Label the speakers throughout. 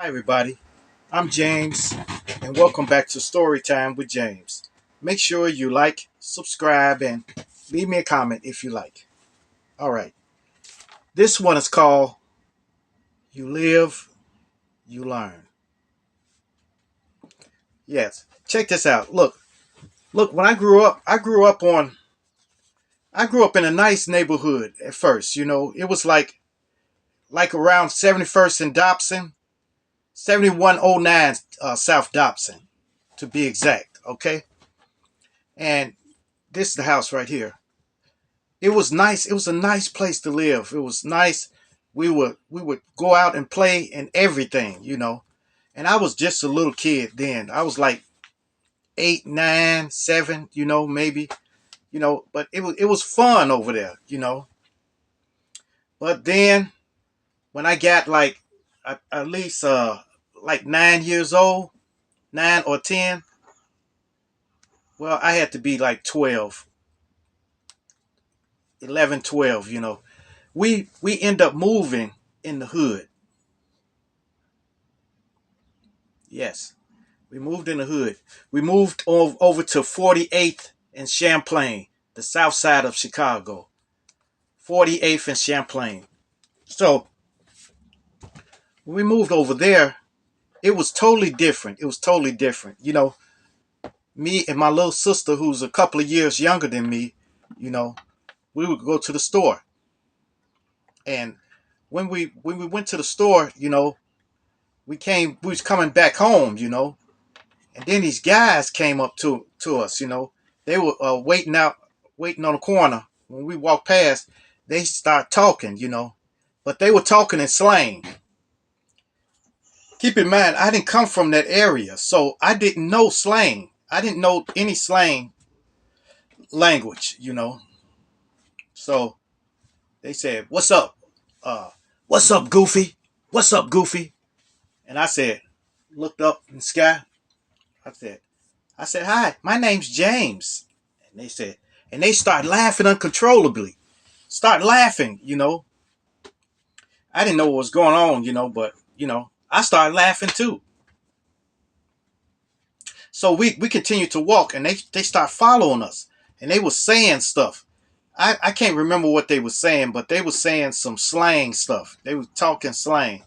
Speaker 1: Hi, everybody. I'm James, and welcome back to Storytime with James. Make sure you like, subscribe, and leave me a comment if you like. All right. This one is called You Live, You Learn. Yes. Check this out. Look, when I grew up in a nice neighborhood at first. It was like around 71st and Dobson, 7109 South Dobson, to be exact. Okay. And this is the house right here. It was nice. It was a nice place to live. It was nice. We would go out and play and everything. And I was just a little kid then. I was like 8, 9, 7, maybe. But it was fun over there. But then when I got like at least like 9 years old, 9 or 10, well, I had to be like 12, 11, 12. We end up moving in the hood. Yes. We moved in the hood. We moved over to 48th and Champlain, the south side of Chicago. 48th and Champlain. So when we moved over there, it was totally different. It was totally different. Me and my little sister, who's a couple of years younger than me, you know, we would go to the store. And when we went to the store, we was coming back home. And then these guys came up to us. They were waiting on the corner. When we walked past, they start talking. But they were talking in slang. Keep in mind, I didn't come from that area, so I didn't know slang. I didn't know any slang language. So they said, "What's up? What's up, Goofy? What's up, Goofy?" And I said, looked up in the sky. I said, "Hi, my name's James." And they start laughing uncontrollably. Start laughing. I didn't know what was going on, but I started laughing too. So we continued to walk, and they start following us, and they were saying stuff. I can't remember what they were saying, but they were saying some slang stuff. They were talking slang,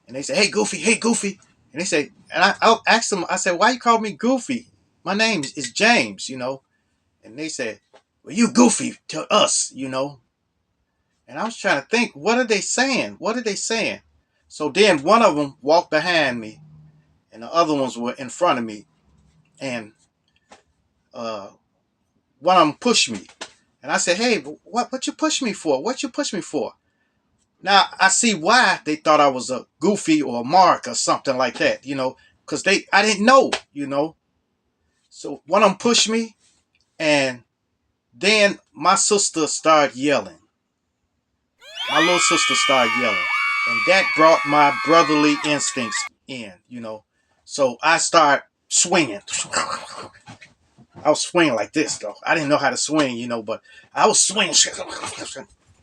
Speaker 1: and they said, hey Goofy," and they say, and I asked them, I said, "Why you call me Goofy? My name is James." And they said, "Well, you Goofy to us." And I was trying to think, what are they saying? What are they saying? So then one of them walked behind me, and the other ones were in front of me, and uh, one of them pushed me, and I said, "Hey, what you push me for? What you push me for?" Now I see why they thought I was a Goofy or a Mark or something like that, because I didn't know. So one of them pushed me, and then my sister started yelling. My little sister started yelling, and that brought my brotherly instincts in. So I start swinging. I was swinging like this though. I didn't know how to swing, but I was swinging,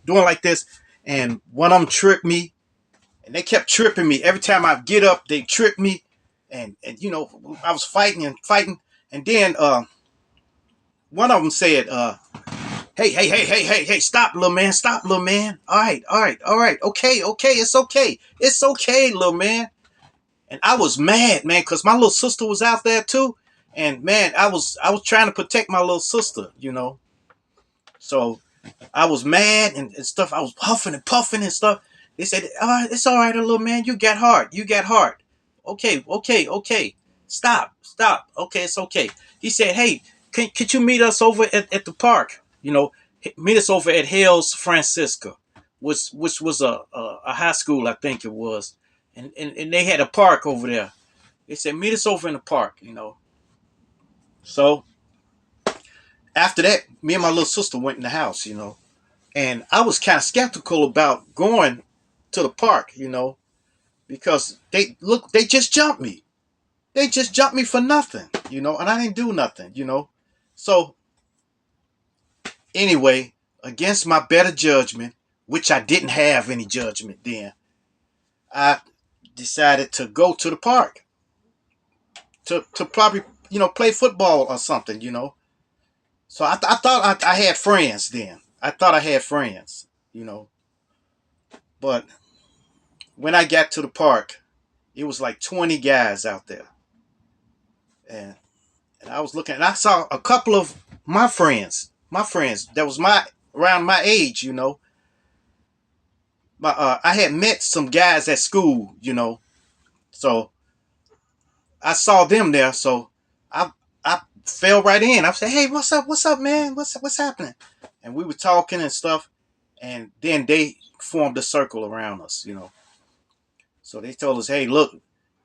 Speaker 1: doing like this, and one of them tripped me, and they kept tripping me every time I get up. They tripped me, and I was fighting and fighting, and then one of them said, "Hey, stop, little man, stop, little man. All right, okay, it's okay, little man." And I was mad, man, because my little sister was out there too, and man, I was trying to protect my little sister. So I was mad and stuff. I was huffing and puffing and stuff. They said, "All right, it's all right, little man. You got heart. You got heart. Okay. Stop. Okay, it's okay." He said, "Hey, could you meet us over at the park? Meet us over at Hales Francisca, which was a high school, I think it was, and they had a park over there." They said, "Meet us over in the park." So after that, me and my little sister went in the house. And I was kind of skeptical about going to the park, because they just jumped me. They just jumped me for nothing, and I didn't do nothing. So anyway, against my better judgment, which I didn't have any judgment then, I decided to go to the park to probably play football or something. So I thought I had friends then. I thought I had friends, you know. But when I got to the park, it was like 20 guys out there, and I was looking, and I saw a couple of my friends that was my around my age. I had met some guys at school, so I saw them there, so I fell right in. I said, "Hey, what's up, man? What's happening?" And we were talking and stuff, and then they formed a circle around us. So they told us, "Hey, look,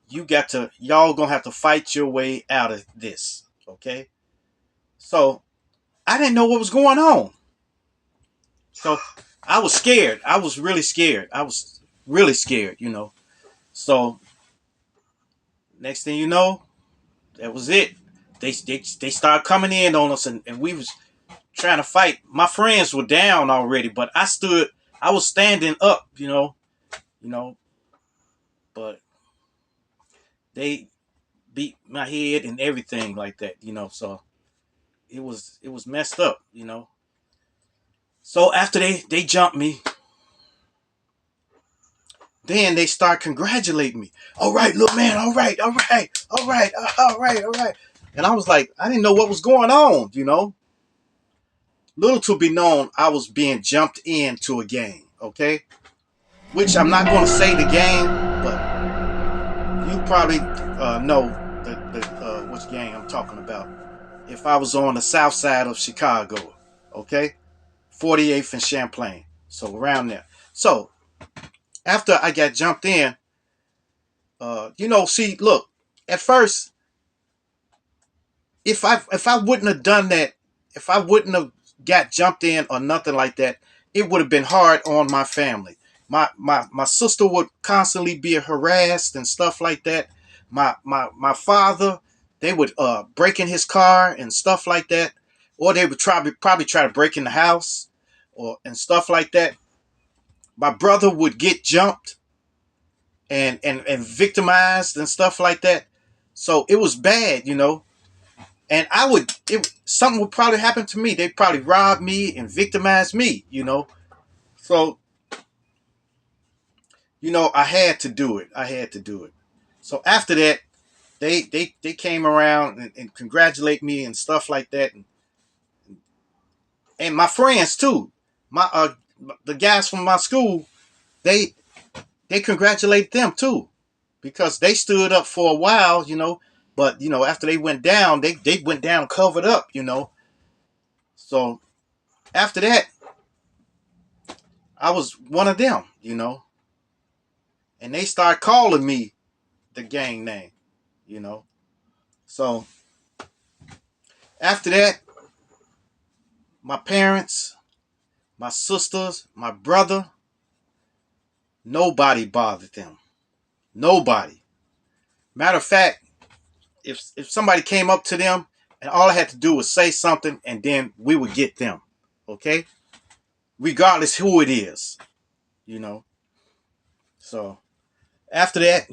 Speaker 1: y'all gonna have to fight your way out of this, okay?" So I didn't know what was going on, so I was scared. I was really scared. I was really scared. So next thing you know, that was it. They started coming in on us, and we was trying to fight. My friends were down already, but I was standing up, you know, but they beat my head and everything like that. So it was messed up. So after they jumped me, then they start congratulating me. All right, little man, all right, all right, all right, all right, all right. And I was like, I didn't know what was going on. Little to be known, I was being jumped into a game, okay? Which I'm not going to say the game, but you probably know which game I'm talking about. If I was on the south side of Chicago, okay? 48th and Champlain. So around there. So after I got jumped in, see, look, at first, if I wouldn't have done that, if I wouldn't have got jumped in or nothing like that, it would have been hard on my family. My sister would constantly be harassed and stuff like that. My father, they would break in his car and stuff like that, or they would probably try to break in the house or and stuff like that. My brother would get jumped and victimized and stuff like that. So it was bad. And something would probably happen to me. They'd probably rob me and victimize me. So, I had to do it. I had to do it. So after that, they came around and congratulate me and stuff like that. And my friends too. The guys from my school, they they congratulate them too. Because they stood up for a while. But after they went down, they went down covered up. So after that, I was one of them. And they start calling me the gang name. So after that, my parents, my sisters, my brother, nobody bothered them. Nobody. Matter of fact, if somebody came up to them and all I had to do was say something and then we would get them. Okay? Regardless who it is. So after that,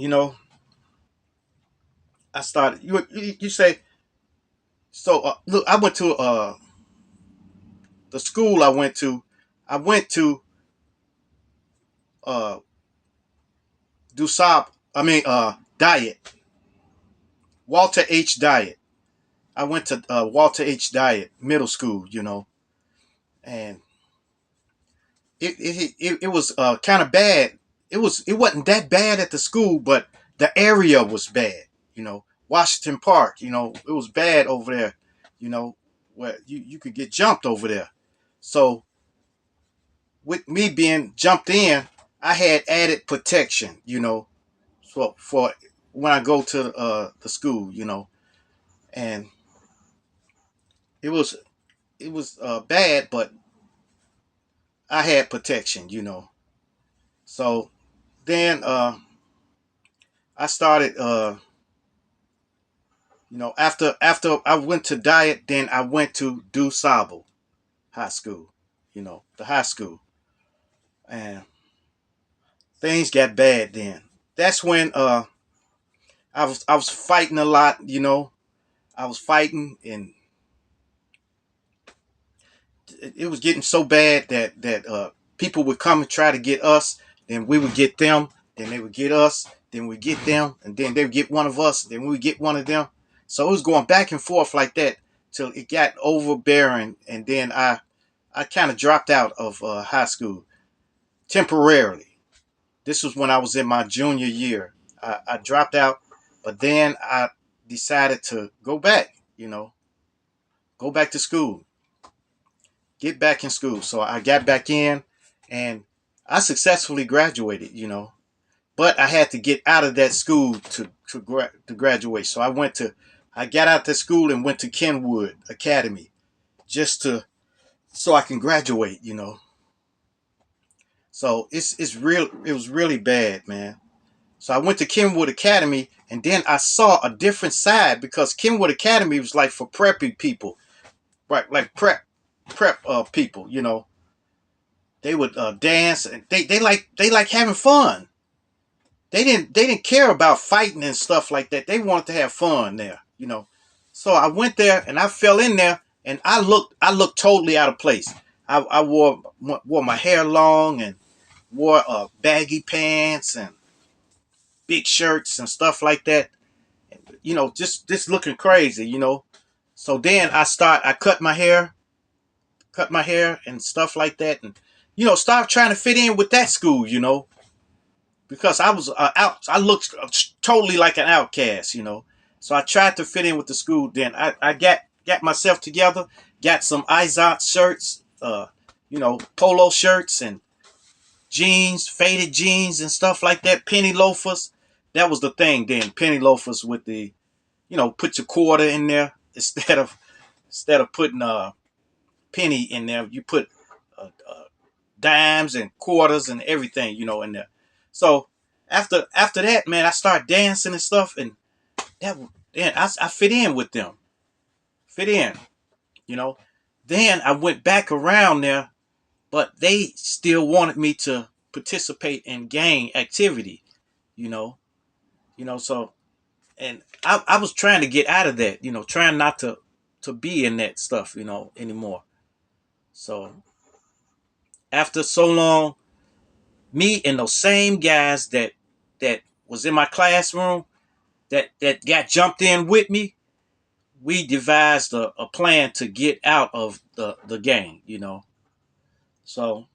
Speaker 1: I started. You say so. Look, I went to the school I went to. I went to uh, Dusab. I mean, Diet. Walter H. Diet. I went to Walter H. Diet Middle School. And it was kind of bad. It wasn't that bad at the school, but the area was bad. Washington Park. It was bad over there. Where you could get jumped over there. So with me being jumped in, I had added protection. For when I go to the school. And it was bad, but I had protection. So then I started after I went to Diet, then I went to Du Sable High School, the high school. And things got bad then. that's when I was fighting a lot, I was fighting, and it was getting so bad that people would come and try to get us, then we would get them, then they would get us, then we get them, and then they would get one of us, then we would get one of them. So it was going back and forth like that till it got overbearing, and then I kind of dropped out of high school temporarily. This was when I was in my junior year. I dropped out, but then I decided to go back, go back to school, get back in school. So I got back in, and I successfully graduated. But I had to get out of that school to graduate. So I got out of school and went to Kenwood Academy just to so I can graduate. So it's real. It was really bad, man. So I went to Kenwood Academy, and then I saw a different side because Kenwood Academy was like for preppy people, right? Like prep people. They would dance, and they like having fun. They didn't care about fighting and stuff like that. They wanted to have fun there. So I went there and I fell in there, and I looked totally out of place. I wore my hair long and wore baggy pants and big shirts and stuff like that. Just looking crazy. So then I cut my hair and stuff like that, and start trying to fit in with that school. Because I was I looked totally like an outcast. So I tried to fit in with the school. Then I got myself together, got some Izot shirts, polo shirts and jeans, faded jeans and stuff like that, penny loafers. That was the thing then, penny loafers with the, put your quarter in there instead of putting a penny in there, you put dimes and quarters and everything, in there. So after that, man, I started dancing and stuff, and that then I fit in with them, fit in, you know. Then I went back around there, but they still wanted me to participate in gang activity, you know, So, and I was trying to get out of that, trying not to be in that stuff, anymore. So after so long, me and those same guys that was in my classroom that got jumped in with me, we devised a plan to get out of the gang. So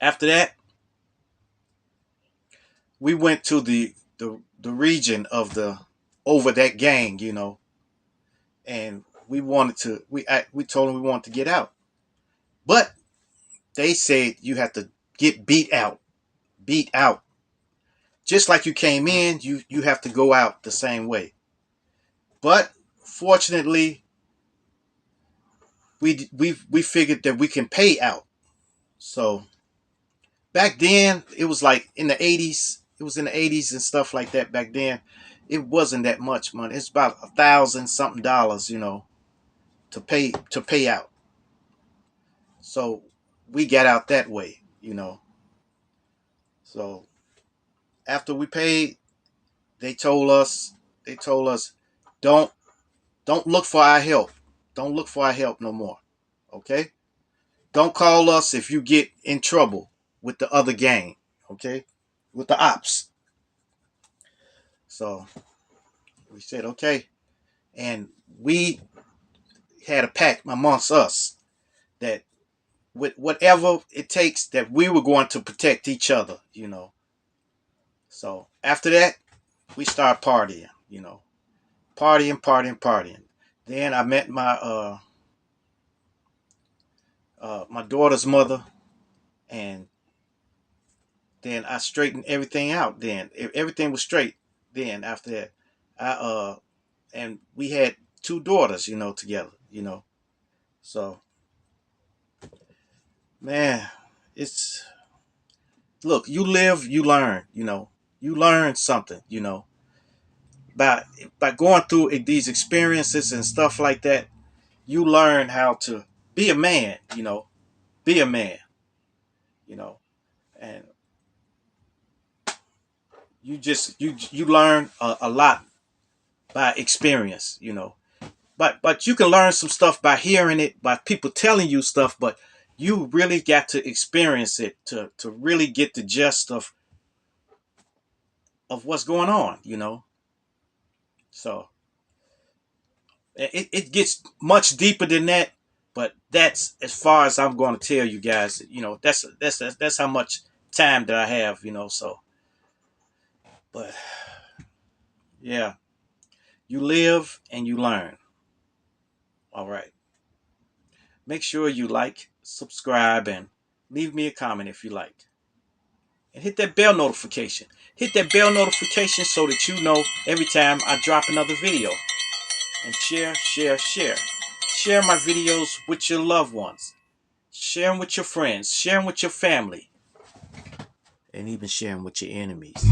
Speaker 1: after that, we went to the region of the over that gang, and we told them we wanted to get out, but they said you have to get beat out, just like you came in. You have to go out the same way. But fortunately, we figured that we can pay out. So back then, it was like in the 80s. It was in the 80s and stuff like that. Back then, it wasn't that much money. It's about 1,000 something dollars, to pay out. So we got out that way. So after we paid, they told us they told us don't don't look for our help. Don't look for our help no more. Okay? Don't call us if you get in trouble with the other gang. Okay? With the ops. So we said okay. And we had a pact amongst us that with whatever it takes that we were going to protect each other. So after that, we started partying. Partying. Then I met my daughter's mother, and then I straightened everything out. Then everything was straight. Then after that, I and we had two daughters, together. So man, it's look, you live, you learn. You learn something. By by going through these experiences and stuff like that, you learn how to be a man. Be a man. you know and you learn a lot by experience, you know. But you can learn some stuff by hearing it, by people telling you stuff, but you really got to experience it to really get the gist of what's going on, you know. So it gets much deeper than that, but that's as far as I'm going to tell you guys. You know, that's how much time that I have, you know. So, but yeah, you live and you learn. All right. Make sure you like, subscribe, and leave me a comment if you like. And hit that bell notification. Hit that bell notification so that you know every time I drop another video. And share, share, share. Share my videos with your loved ones. Share them with your friends. Share them with your family. And even share them with your enemies.